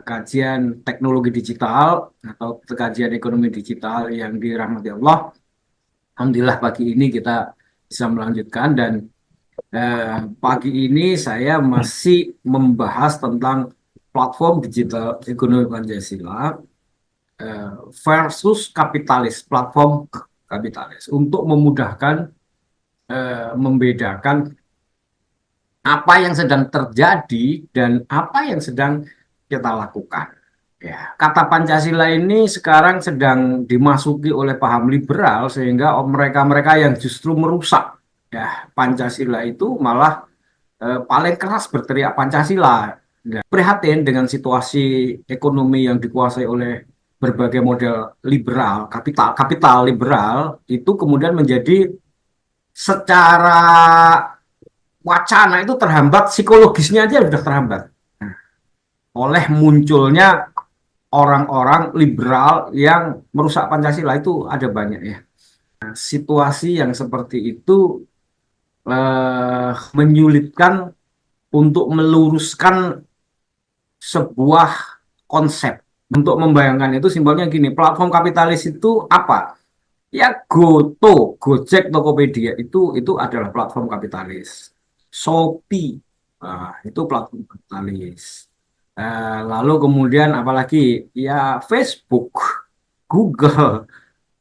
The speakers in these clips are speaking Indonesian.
kajian teknologi digital atau kajian ekonomi digital yang dirahmati Allah. Alhamdulillah pagi ini kita bisa melanjutkan dan pagi ini saya masih membahas tentang platform digital ekonomi Pancasila versus kapitalis, platform kapitalis untuk memudahkan membedakan apa yang sedang terjadi dan apa yang sedang kita lakukan. Ya, kata Pancasila ini sekarang sedang dimasuki oleh paham liberal sehingga mereka-mereka yang justru merusak ya Pancasila itu malah paling keras berteriak Pancasila. Ya, prihatin dengan situasi ekonomi yang dikuasai oleh berbagai model liberal, kapital liberal itu kemudian menjadi secara wacana itu terhambat, psikologisnya aja sudah terhambat. Nah, oleh munculnya orang-orang liberal yang merusak Pancasila itu ada banyak ya. Nah, situasi yang seperti itu menyulitkan untuk meluruskan sebuah konsep. Untuk membayangkan itu simbolnya gini, platform kapitalis itu apa? Ya Goto, Gojek, Tokopedia itu adalah platform kapitalis. Shopee, itu platform kapitalis. Lalu kemudian apalagi ya Facebook, Google,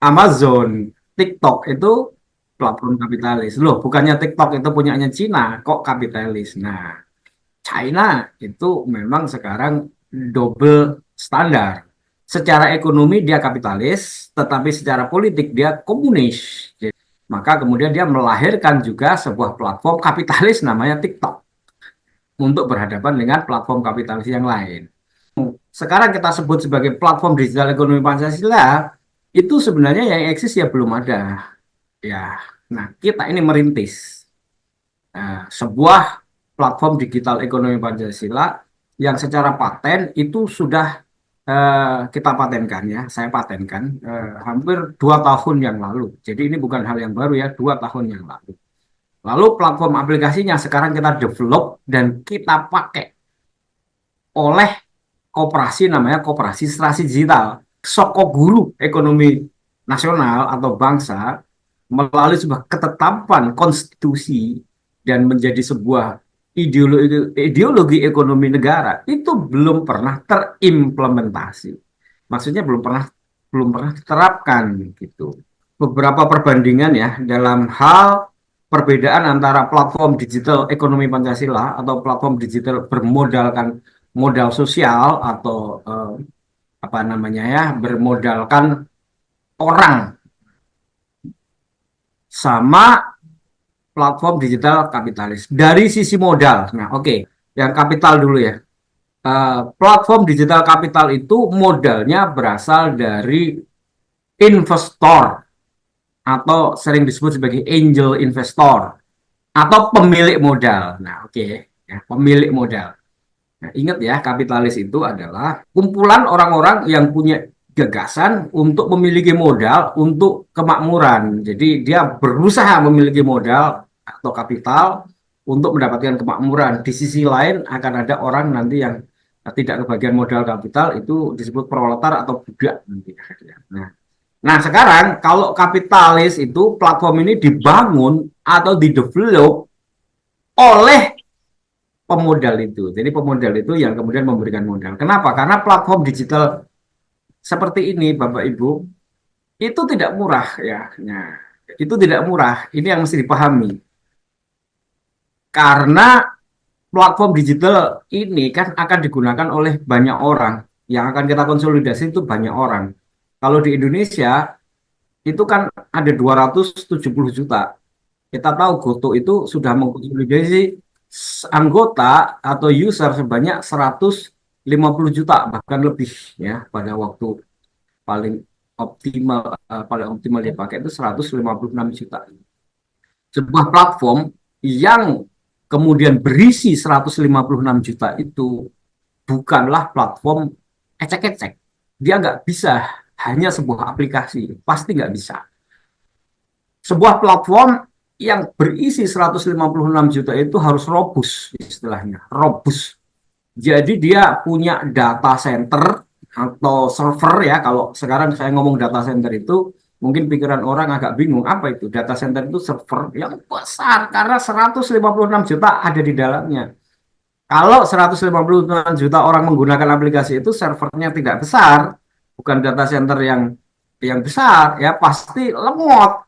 Amazon, TikTok itu platform kapitalis. Loh, bukannya TikTok itu punyanya Cina, kok kapitalis? Nah, China itu memang sekarang double standar. Secara ekonomi dia kapitalis, tetapi secara politik dia komunis. Maka kemudian dia melahirkan juga sebuah platform kapitalis namanya TikTok untuk berhadapan dengan platform kapitalis yang lain. Sekarang kita sebut sebagai platform digital ekonomi Pancasila, itu sebenarnya yang eksis ya belum ada. Ya, nah kita ini merintis sebuah platform digital ekonomi Pancasila yang secara paten itu sudah kita patenkan ya, saya patenkan hampir 2 tahun yang lalu. Jadi ini bukan hal yang baru ya, 2 tahun yang lalu. Lalu platform aplikasinya sekarang kita develop dan kita pakai oleh koperasi namanya Koperasi Literasi Digital. Sokoguru ekonomi nasional atau bangsa melalui sebuah ketetapan konstitusi dan menjadi sebuah ideologi ekonomi negara itu belum pernah terimplementasi. Maksudnya belum pernah diterapkan gitu. Beberapa perbandingan ya dalam hal perbedaan antara platform digital ekonomi Pancasila atau platform digital bermodalkan modal sosial atau apa namanya ya bermodalkan orang sama platform digital kapitalis dari sisi modal. Nah, oke, yang kapital dulu ya. Platform digital kapital itu modalnya berasal dari investor atau sering disebut sebagai angel investor atau pemilik modal. Nah, oke, ya, pemilik modal. Nah, ingat ya, kapitalis itu adalah kumpulan orang-orang yang punya gagasan untuk memiliki modal untuk kemakmuran. Jadi dia berusaha memiliki modal atau kapital untuk mendapatkan kemakmuran. Di sisi lain akan ada orang nanti yang tidak kebagian modal kapital itu disebut proletar atau budak nanti. Nah, nah sekarang kalau kapitalis itu platform ini dibangun atau didevelop oleh pemodal itu. Jadi pemodal itu yang kemudian memberikan modal. Kenapa? Karena platform digital seperti ini, Bapak Ibu, itu tidak murah ya. Nah, itu tidak murah. Ini yang mesti dipahami. Karena platform digital ini kan akan digunakan oleh banyak orang. Yang akan kita konsolidasi itu banyak orang. Kalau di Indonesia itu kan ada 270 juta. Kita tahu Goto itu sudah mengkonsolidasi anggota atau user sebanyak 150 juta bahkan lebih ya pada waktu paling paling optimal dia pakai itu 156 juta. Sebuah platform yang kemudian berisi 156 juta itu bukanlah platform ecek-ecek. Dia nggak bisa hanya sebuah aplikasi, pasti nggak bisa. Sebuah platform yang berisi 156 juta itu harus robust istilahnya, robust. Jadi dia punya data center atau server ya. Kalau sekarang saya ngomong data center itu mungkin pikiran orang agak bingung apa itu. Data center itu server yang besar karena 156 juta ada di dalamnya. Kalau 156 juta orang menggunakan aplikasi itu servernya tidak besar, bukan data center yang besar ya pasti lemot,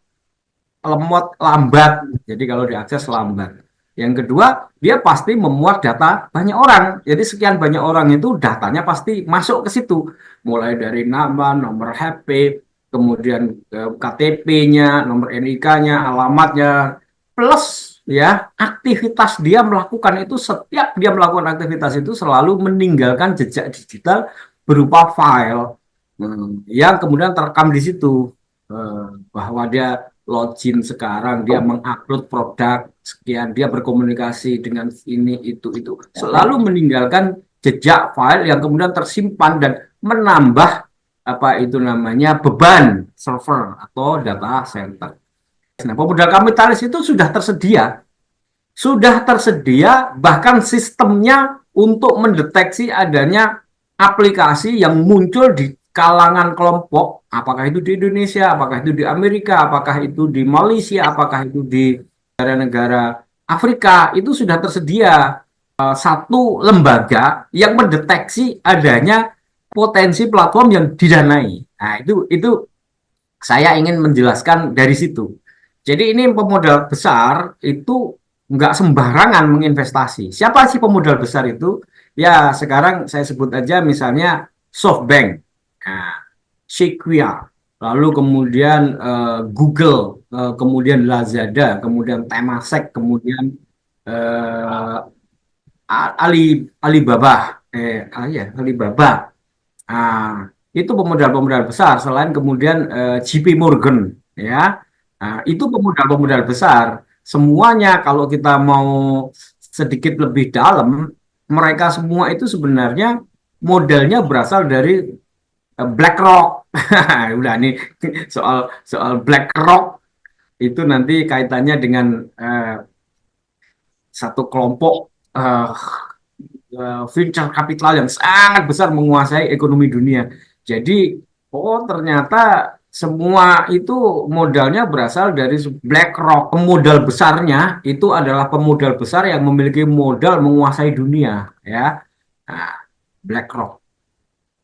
lemot lambat. Jadi kalau diakses lambat. Yang kedua, dia pasti memuat data banyak orang. Jadi sekian banyak orang itu datanya pasti masuk ke situ. Mulai dari nama, nomor HP, kemudian KTP-nya, nomor NIK-nya, alamatnya, plus ya aktivitas dia melakukan itu setiap dia melakukan aktivitas itu selalu meninggalkan jejak digital berupa file yang kemudian terekam di situ bahwa dia login sekarang, dia mengupload produk sekian, dia berkomunikasi dengan ini itu selalu meninggalkan jejak file yang kemudian tersimpan dan menambah apa itu namanya beban server atau data center. Nah, pemodal kapitalis itu sudah tersedia bahkan sistemnya untuk mendeteksi adanya aplikasi yang muncul di kalangan kelompok, apakah itu di Indonesia, apakah itu di Amerika, apakah itu di Malaysia, apakah itu di negara-negara Afrika, itu sudah tersedia satu lembaga yang mendeteksi adanya potensi platform yang didanai. Nah, itu saya ingin menjelaskan dari situ. Jadi ini pemodal besar itu nggak sembarangan menginvestasi. Siapa sih pemodal besar itu? Ya sekarang saya sebut aja misalnya SoftBank, nah, Sequoia, lalu kemudian Google, kemudian Lazada, kemudian Temasek, kemudian eh, Alibaba, Alibaba. Ah, itu pemodal-pemodal besar selain kemudian JP Morgan ya. Nah, itu pemodal-pemodal besar. Semuanya kalau kita mau sedikit lebih dalam, mereka semua itu sebenarnya modalnya berasal dari BlackRock. Udah nih soal soal BlackRock itu nanti kaitannya dengan eh, satu kelompok eh, venture capital yang sangat besar menguasai ekonomi dunia. Jadi, oh ternyata semua itu modalnya berasal dari BlackRock. Pemodal besarnya itu adalah pemodal besar yang memiliki modal menguasai dunia, ya. Nah, BlackRock.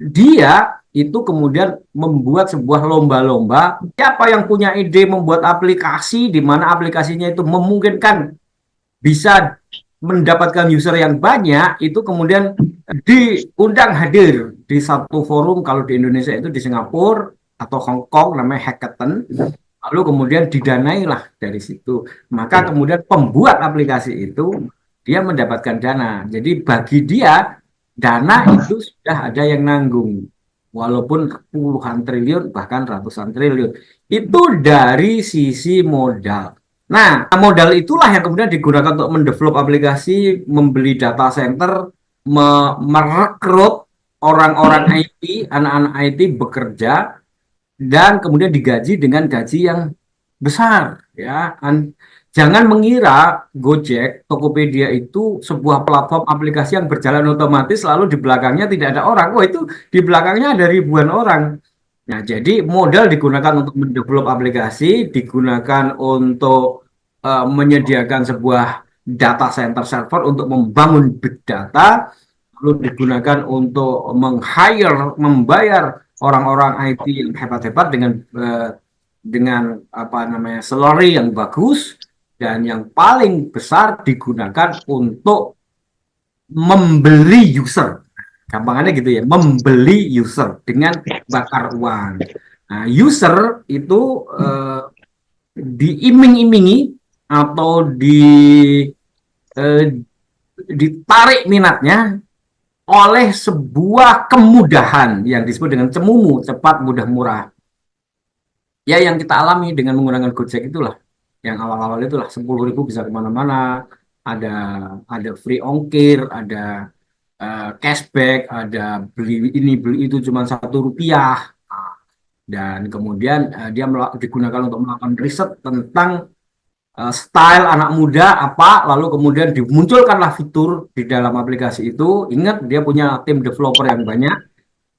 Dia itu kemudian membuat sebuah lomba-lomba. Siapa yang punya ide membuat aplikasi di mana aplikasinya itu memungkinkan bisa mendapatkan user yang banyak itu kemudian diundang hadir di satu forum kalau di Indonesia itu di Singapura atau Hong Kong namanya Hackathon lalu kemudian didanailah dari situ maka kemudian pembuat aplikasi itu dia mendapatkan dana jadi bagi dia dana itu sudah ada yang nanggung walaupun puluhan triliun bahkan ratusan triliun itu dari sisi modal. Nah, modal itulah yang kemudian digunakan untuk mendevelop aplikasi, membeli data center, merekrut orang-orang IT, anak-anak IT bekerja, dan kemudian digaji dengan gaji yang besar. Ya, jangan mengira Gojek, Tokopedia itu sebuah platform aplikasi yang berjalan otomatis, lalu di belakangnya tidak ada orang. Oh, itu di belakangnya ada ribuan orang. Nah, jadi modal digunakan untuk mendevelop aplikasi, digunakan untuk menyediakan sebuah data center server untuk membangun big data, lalu digunakan untuk meng-hire, membayar orang-orang IT yang hebat-hebat dengan apa namanya salary yang bagus dan yang paling besar digunakan untuk membeli user. Gampangannya gitu ya, membeli user dengan bakar uang. Nah, user itu diiming-imingi atau eh, ditarik minatnya oleh sebuah kemudahan yang disebut dengan cemumu, cepat, mudah, murah. Ya yang kita alami dengan menggunakan Gojek itulah. Yang awal-awal itulah 10.000 bisa kemana-mana, ada ada free ongkir, ada cashback, ada beli ini beli itu cuma Rp1. Dan kemudian dia digunakan untuk melakukan riset tentang style anak muda apa, lalu kemudian dimunculkanlah fitur di dalam aplikasi itu. Ingat, dia punya tim developer yang banyak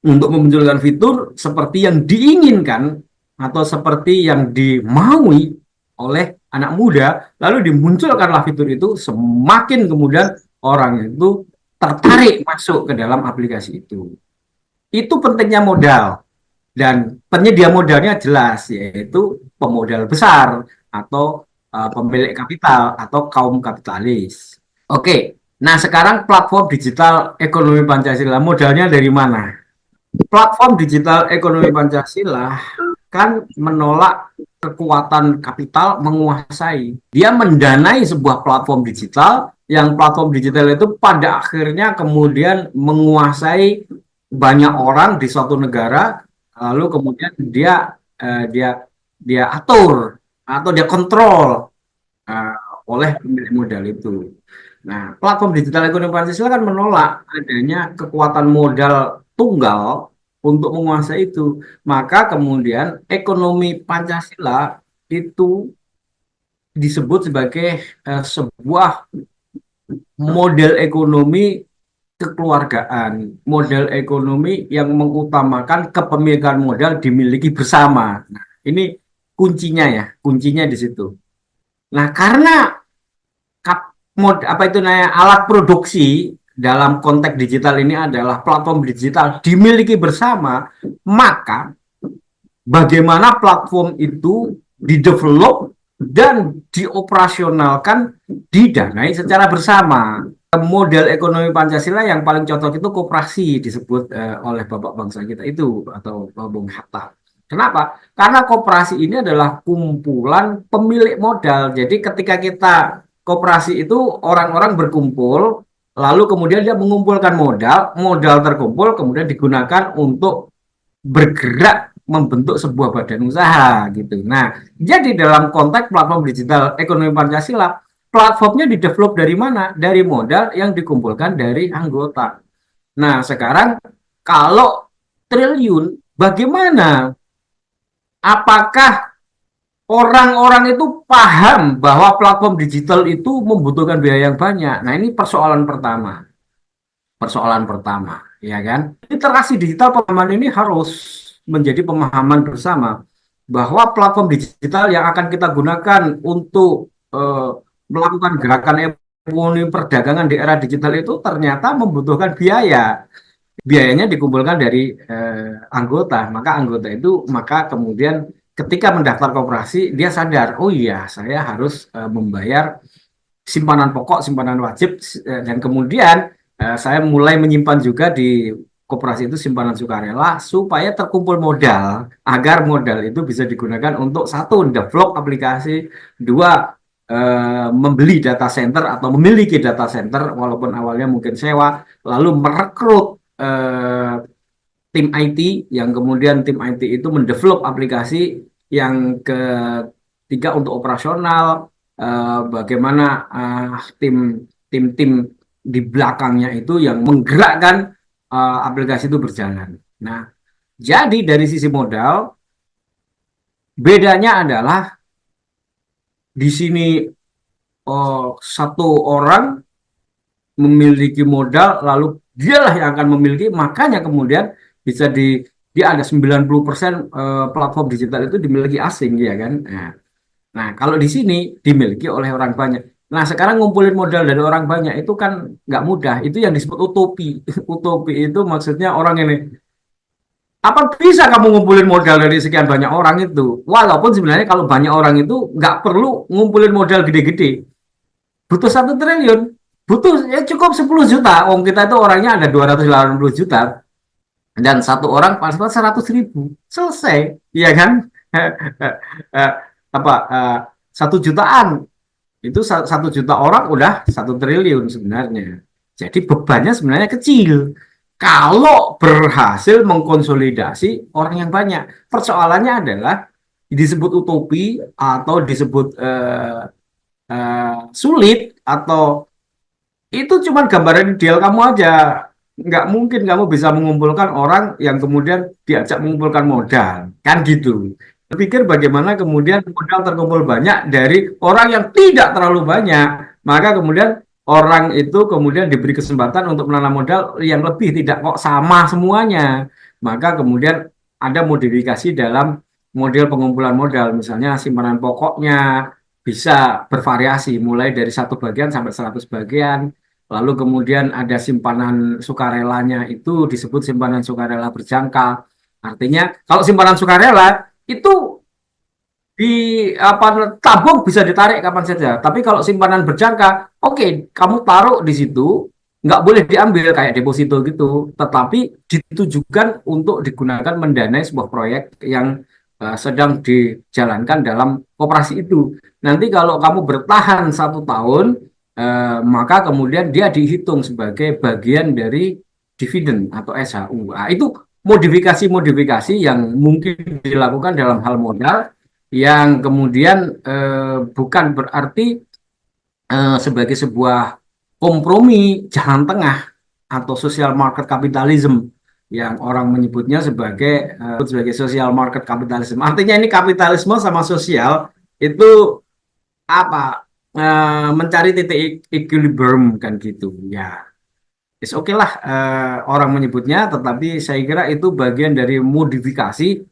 untuk memunculkan fitur seperti yang diinginkan atau seperti yang dimaui oleh anak muda, lalu dimunculkanlah fitur itu, semakin kemudian orang itu tertarik masuk ke dalam aplikasi itu. Itu pentingnya modal, dan penyedia modalnya jelas, yaitu pemodal besar atau pemilik kapital atau kaum kapitalis. Oke, nah sekarang platform digital ekonomi Pancasila modalnya dari mana? Platform digital ekonomi Pancasila kan menolak kekuatan kapital menguasai. Dia mendanai sebuah platform digital, yang platform digital itu pada akhirnya kemudian menguasai banyak orang di suatu negara, lalu kemudian dia atur atau dia kontrol uh, oleh pemilik modal itu. Nah, platform digital ekonomi Pancasila kan menolak adanya kekuatan modal tunggal untuk menguasai itu. Maka kemudian ekonomi Pancasila itu disebut sebagai sebuah model ekonomi kekeluargaan, model ekonomi yang mengutamakan kepemilikan modal dimiliki bersama. Nah, ini kuncinya ya, kuncinya di situ. Nah, karena apa itu namanya, alat produksi dalam konteks digital ini adalah platform digital dimiliki bersama, maka bagaimana platform itu didevelop dan dioperasionalkan, didanai secara bersama. Model ekonomi Pancasila yang paling cocok itu koperasi, disebut oleh bapak bangsa kita itu, atau Bung Hatta. Kenapa? Karena koperasi ini adalah kumpulan pemilik modal. Jadi ketika kita koperasi itu, orang-orang berkumpul, lalu kemudian dia mengumpulkan modal, modal terkumpul kemudian digunakan untuk bergerak membentuk sebuah badan usaha gitu. Nah, jadi dalam konteks platform digital ekonomi Pancasila, platformnya didevelop dari mana? Dari modal yang dikumpulkan dari anggota. Nah, sekarang kalau triliun, bagaimana? Apakah orang-orang itu paham bahwa platform digital itu membutuhkan biaya yang banyak? Nah, ini persoalan pertama. Persoalan pertama, ya kan? Literasi digital pemahaman ini harus menjadi pemahaman bersama bahwa platform digital yang akan kita gunakan untuk melakukan gerakan ekonomi perdagangan di era digital itu ternyata membutuhkan biaya. Biayanya dikumpulkan dari anggota, maka anggota itu maka kemudian ketika mendaftar koperasi dia sadar, oh iya saya harus membayar simpanan pokok, simpanan wajib, dan kemudian saya mulai menyimpan juga di koperasi itu simpanan sukarela supaya terkumpul modal, agar modal itu bisa digunakan untuk satu, develop aplikasi, dua, membeli data center atau memiliki data center walaupun awalnya mungkin sewa, lalu merekrut tim IT, yang kemudian tim IT itu mendevelop aplikasi, yang ketiga untuk operasional, bagaimana tim-tim di belakangnya itu yang menggerakkan aplikasi itu berjalan. Nah, jadi dari sisi modal, bedanya adalah di sini satu orang memiliki modal, lalu dialah yang akan memiliki, makanya kemudian bisa dia ada 90% platform digital itu dimiliki asing, ya kan? Nah, kalau di sini dimiliki oleh orang banyak. Nah, sekarang ngumpulin modal dari orang banyak itu kan nggak mudah. Itu yang disebut utopi. Utopi itu maksudnya orang ini, apa bisa kamu ngumpulin modal dari sekian banyak orang itu? Walaupun sebenarnya kalau banyak orang itu nggak perlu ngumpulin modal gede-gede. Butuh 1 triliun. Butuh ya cukup 10 juta. Wong kita itu orangnya ada 280 juta. Dan satu orang pas-pas 100.000. Selesai. Iya kan? Apa 1 jutaan itu 1 juta orang udah 1 triliun sebenarnya. Jadi bebannya sebenarnya kecil kalau berhasil mengkonsolidasi orang yang banyak. Persoalannya adalah disebut utopi atau disebut sulit, atau itu cuma gambaran ideal kamu aja. Nggak mungkin kamu bisa mengumpulkan orang yang kemudian diajak mengumpulkan modal, kan gitu. berpikir bagaimana kemudian modal terkumpul banyak dari orang yang tidak terlalu banyak, maka kemudian orang itu kemudian diberi kesempatan untuk menanam modal yang lebih, tidak kok sama semuanya. Maka kemudian ada modifikasi dalam model pengumpulan modal, misalnya simpanan pokoknya bisa bervariasi mulai dari satu bagian sampai 100 bagian. Lalu kemudian ada simpanan sukarelanya, itu disebut simpanan sukarela berjangka. Artinya kalau simpanan sukarela itu di apa tabung bisa ditarik kapan saja. Tapi kalau simpanan berjangka, oke, kamu taruh di situ, nggak boleh diambil kayak deposito gitu. Tetapi ditujukan untuk digunakan mendanai sebuah proyek yang sedang dijalankan dalam koperasi itu. Nanti kalau kamu bertahan 1 tahun, maka kemudian dia dihitung sebagai bagian dari dividen atau SHU. Nah, itu modifikasi-modifikasi yang mungkin dilakukan dalam hal modal yang kemudian bukan berarti sebagai sebuah kompromi jalan tengah atau social market capitalism yang orang menyebutnya sebagai social market capitalism. Artinya ini kapitalisme sama sosial itu apa mencari titik equilibrium kan gitu ya. Oke lah orang menyebutnya, tetapi saya kira itu bagian dari modifikasi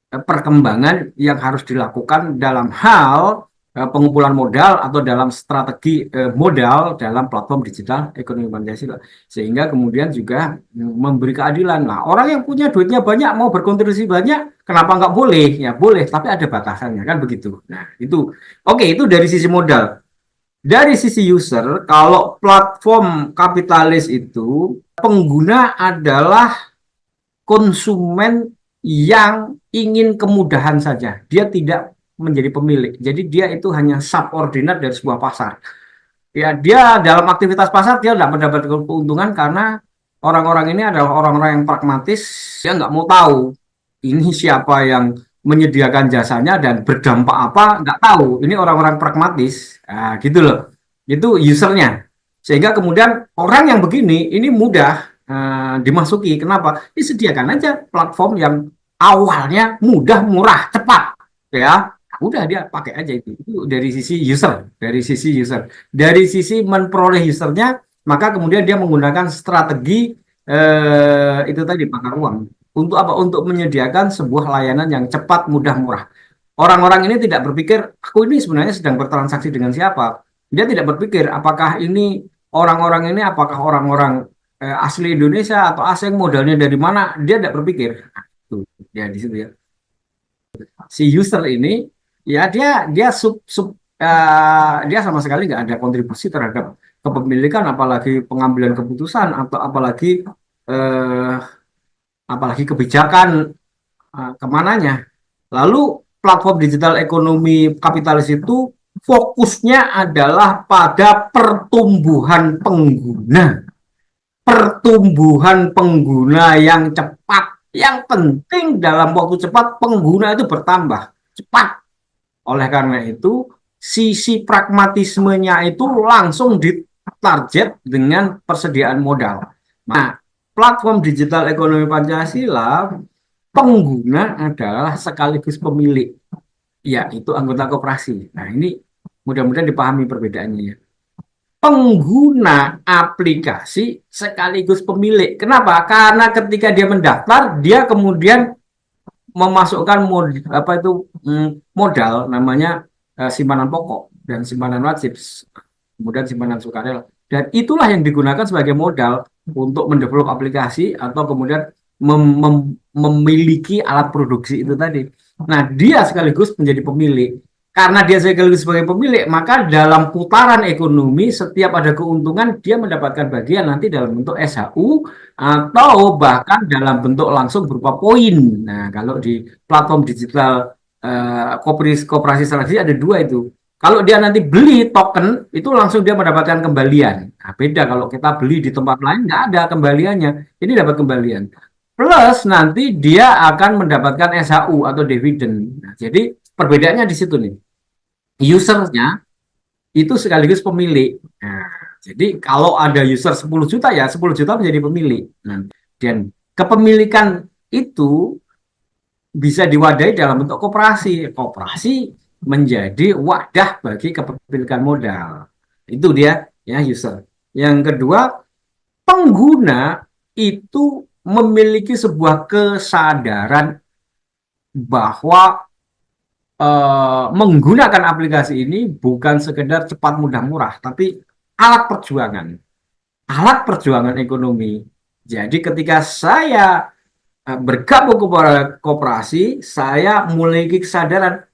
perkembangan yang harus dilakukan dalam hal pengumpulan modal atau dalam strategi modal dalam platform digital ekonomi Pancasila, sehingga kemudian juga memberi keadilan. Nah, orang yang punya duitnya banyak mau berkontribusi banyak, kenapa nggak boleh? Ya boleh, tapi ada batasannya kan begitu. Nah, itu oke, itu dari sisi modal. Dari sisi user, kalau platform kapitalis itu pengguna adalah konsumen yang ingin kemudahan saja. Dia tidak menjadi pemilik. Jadi dia itu hanya subordinat dari sebuah pasar. Ya, dia dalam aktivitas pasar dia tidak mendapatkan keuntungan karena orang-orang ini adalah orang-orang yang pragmatis. Dia nggak mau tahu ini siapa yang menyediakan jasanya dan berdampak apa, nggak tahu. Ini orang-orang pragmatis. Nah, gitu loh. Itu usernya. Sehingga kemudian orang yang begini ini mudah dimasuki. Kenapa? Disediakan aja platform yang awalnya mudah, murah, cepat, ya. Udah dia pakai aja itu dari sisi user, dari sisi user, dari sisi memperoleh usernya, maka kemudian dia menggunakan strategi itu tadi bakar uang untuk apa? Untuk menyediakan sebuah layanan yang cepat, mudah, murah. Orang-orang ini tidak berpikir aku ini sebenarnya sedang bertransaksi dengan siapa. Dia tidak berpikir apakah ini orang-orang ini apakah orang-orang asli Indonesia atau asing, modalnya dari mana, dia tidak berpikir. Nah, itu ya di situ ya. Si user ini ya dia dia sama sekali nggak ada kontribusi terhadap kepemilikan, apalagi pengambilan keputusan atau eh, apalagi kebijakan kemananya. Lalu platform digital ekonomi kapitalis itu fokusnya adalah pada pertumbuhan pengguna, pertumbuhan pengguna yang cepat. Yang penting dalam waktu cepat pengguna itu bertambah cepat. Oleh karena itu, sisi pragmatismenya itu langsung ditarget dengan persediaan modal. Nah, platform digital ekonomi Pancasila, pengguna adalah sekaligus pemilik, yaitu anggota koperasi. Nah, ini mudah-mudahan dipahami perbedaannya ya. Pengguna aplikasi sekaligus pemilik. Kenapa? Karena ketika dia mendaftar, dia kemudian memasukkan modal namanya simpanan pokok dan simpanan wajib, kemudian simpanan sukarela. Dan itulah yang digunakan sebagai modal untuk mendevelop aplikasi atau kemudian memiliki alat produksi itu tadi. Nah, dia sekaligus menjadi pemilik. Karena dia sekaligus sebagai pemilik, maka dalam putaran ekonomi setiap ada keuntungan dia mendapatkan bagian nanti dalam bentuk SHU atau bahkan dalam bentuk langsung berupa poin. Nah, kalau di platform digital koperasi strategis ada dua itu. Kalau dia nanti beli token, itu langsung dia mendapatkan kembalian. Nah, beda kalau kita beli di tempat lain, nggak ada kembaliannya. Ini dapat kembalian. Plus nanti dia akan mendapatkan SHU atau dividen. Nah, jadi perbedaannya di situ nih. Usernya itu sekaligus pemilik. Nah, jadi kalau ada user 10 juta ya 10 juta menjadi pemilik. Nah, dan kepemilikan itu bisa diwadahi dalam bentuk koperasi. Koperasi menjadi wadah bagi kepemilikan modal. Itu dia ya user. Yang kedua, pengguna itu memiliki sebuah kesadaran bahwa menggunakan aplikasi ini bukan sekedar cepat mudah murah, tapi alat perjuangan, alat perjuangan ekonomi. Jadi ketika saya bergabung kepada koperasi, saya memiliki kesadaran,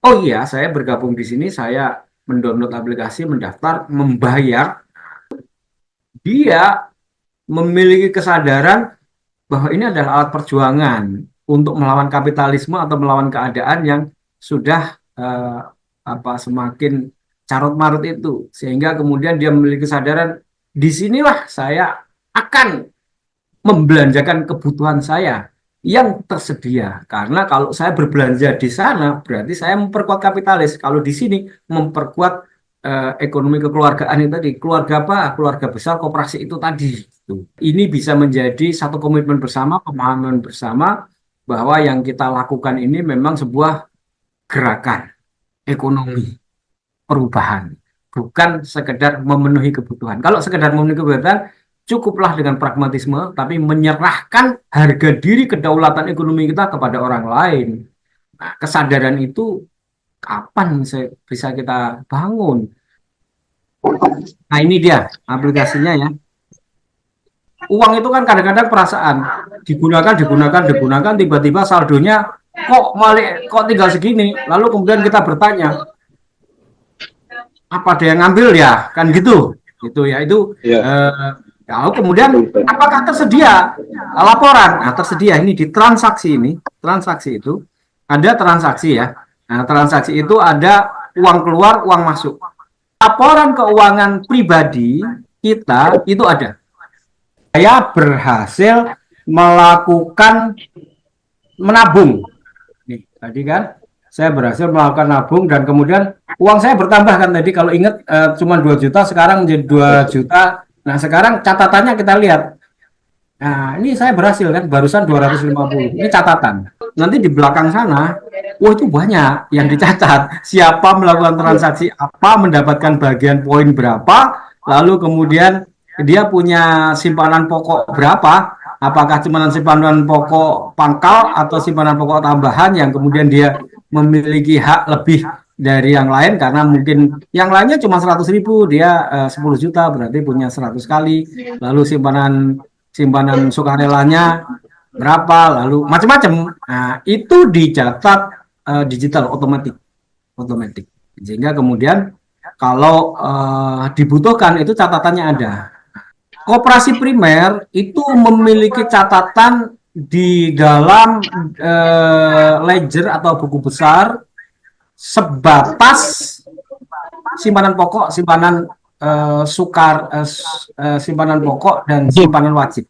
oh iya, saya bergabung di sini, saya mendownload aplikasi, mendaftar, membayar. Dia memiliki kesadaran bahwa ini adalah alat perjuangan untuk melawan kapitalisme atau melawan keadaan yang sudah semakin carut marut itu, sehingga kemudian dia memiliki kesadaran, disinilah saya akan membelanjakan kebutuhan saya yang tersedia. Karena kalau saya berbelanja di sana, berarti saya memperkuat kapitalis. Kalau di sini memperkuat ekonomi kekeluargaan itu tadi. Keluarga apa? Keluarga besar koperasi itu tadi. Ini bisa menjadi satu komitmen bersama, pemahaman bersama bahwa yang kita lakukan ini memang sebuah gerakan ekonomi perubahan, bukan sekedar memenuhi kebutuhan. Kalau sekedar memenuhi kebutuhan, cukuplah dengan pragmatisme, tapi menyerahkan harga diri kedaulatan ekonomi kita kepada orang lain. Nah, kesadaran itu kapan bisa kita bangun? Nah, ini dia aplikasinya ya. Uang itu kan kadang-kadang perasaan, digunakan, tiba-tiba saldonya kok tinggal segini. Lalu kemudian kita bertanya, apa ada yang ngambil ya, kan gitu ya. Itu lalu kemudian apakah tersedia laporan? Nah, tersedia ini di transaksi itu ada transaksi ya. Nah, transaksi itu ada uang keluar, uang masuk. Laporan keuangan pribadi kita itu ada. Saya berhasil melakukan menabung. Nih, tadi kan saya berhasil melakukan nabung dan kemudian uang saya bertambah kan tadi, kalau ingat cuma 2 juta, sekarang menjadi 2 juta. Nah, sekarang catatannya kita lihat. Nah, ini saya berhasil kan, barusan 250. Ini catatan. Nanti di belakang sana, wah itu banyak yang dicatat. Siapa melakukan transaksi apa, mendapatkan bagian poin berapa, lalu kemudian dia punya simpanan pokok berapa, apakah simpanan pokok pangkal atau simpanan pokok tambahan yang kemudian dia memiliki hak lebih dari yang lain, karena mungkin yang lainnya cuma 100.000, dia 10 juta, berarti punya 100 kali. Lalu simpanan sukarelanya berapa, lalu macam-macam. Nah, itu dicatat digital otomatis. Sehingga kemudian kalau dibutuhkan itu catatannya ada. Koperasi primer itu memiliki catatan di dalam ledger atau buku besar sebatas simpanan pokok, simpanan simpanan pokok dan simpanan wajib.